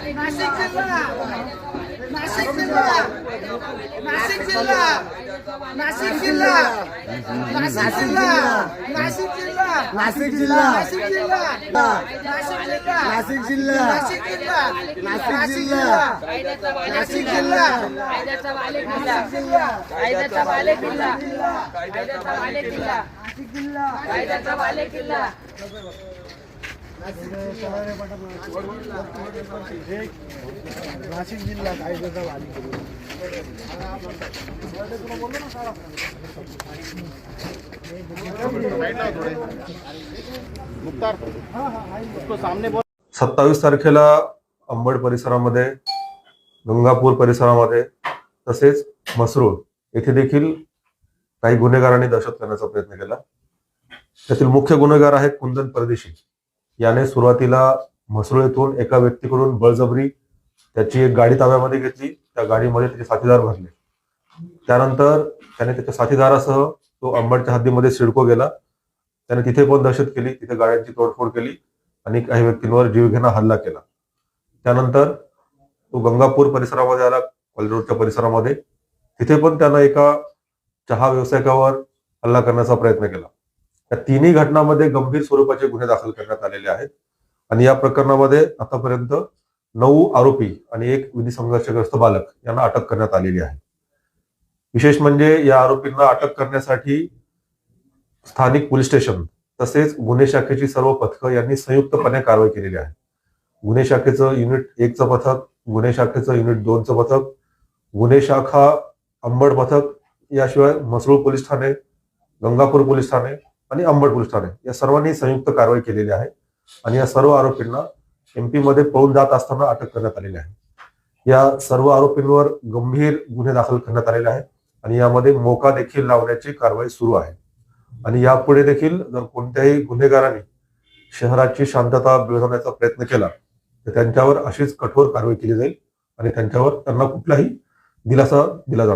नाशिक जिल्हा नाशिक जिल्हा नाशिक जिल्हा नाशिक जिल्हा नाशिक जिल्हा नाशिक जिल्हा नाशिक जिल्हा नाशिक जिल्हा नाशिक जिल्हा नाशिक जिल्हा नाशिक जिल्हा नाशिक जिल्हा नाशिक जिल्हा कायद्याचा बालेकिल्ला कायद्याचा बालेकिल्ला कायद्याचा बालेकिल्ला कायद्याचा बालेकिल्ला नाशिक जिल्हा कायद्याचा सामने 27 तारखेला अंबड परिसरामध्ये, गंगापूर परिसरामध्ये तसेच म्हसरूळ येथे देखील काही गुन्हेगारांनी दहशत करण्याचा प्रयत्न केला. त्यातील मुख्य गुन्हेगार आहेत कुंदन परदेशी. याने सुरुवातीला म्हसरूळ येथून एका व्यक्तीकडून बळजबरी त्याची एक गाडी ताब्यामध्ये घेतली. त्या गाडीमध्ये त्याचे साथीदार भरले. त्यानंतर त्याने त्याच्या साथीदारासह तो अंबडच्या हद्दीमध्ये सिडको गेला. त्याने तिथे पण दहशत केली. तिथे गाड्यांची तोडफोड केली आणि काही व्यक्तींवर जीवघेणा हल्ला केला. त्यानंतर तो गंगापूर परिसरामध्ये आला, कॉलरोडच्या परिसरामध्ये. तिथे पण त्यानं एका चहा व्यावसायिकावर हल्ला करण्याचा प्रयत्न केला. या तिन्ही घटनांमध्ये गंभीर स्वरूपाचे गुन्हे दाखल करण्यात आलेले आहेत आणि या प्रकरणामध्ये आतापर्यंत 9 आरोपी आणि 1 विधी संघर्षग्रस्त बालक यांना अटक करण्यात आलेली आहे. विशेष म्हणजे या आरोपींना अटक करण्यासाठी स्थानिक पोलीस स्टेशन तसेच गुन्हे शाखेची सर्व पथकं यांनी संयुक्तपणे कारवाई केलेली आहे. गुन्हे शाखेचं युनिट 1चं पथक, गुन्हे शाखेचं युनिट 2चं पथक, गुन्हे शाखा अंबड पथक, याशिवाय म्हसरूळ पोलीस ठाणे, गंगापूर पोलीस ठाणे आणि अंबड पोलीस ठाणे या सर्वांनी संयुक्त कारवाई केलेली आहे आणि या सर्व आरोपींना MP मध्ये पळून जात असताना अटक करण्यात आलेली आहे. या सर्व आरोपींवर गंभीर गुन्हे दाखल करण्यात आलेले आहेत आणि यामध्ये मोका देखील लावण्याची कारवाई सुरू आहे आणि यापुढे देखील जर कोणत्याही गुन्हेगारांनी शहराची शांतता बिघडवण्याचा प्रयत्न केला तर त्यांच्यावर अशीच कठोर कारवाई केली जाईल आणि त्यांना कुठलाही दिलासा दिला जाणार.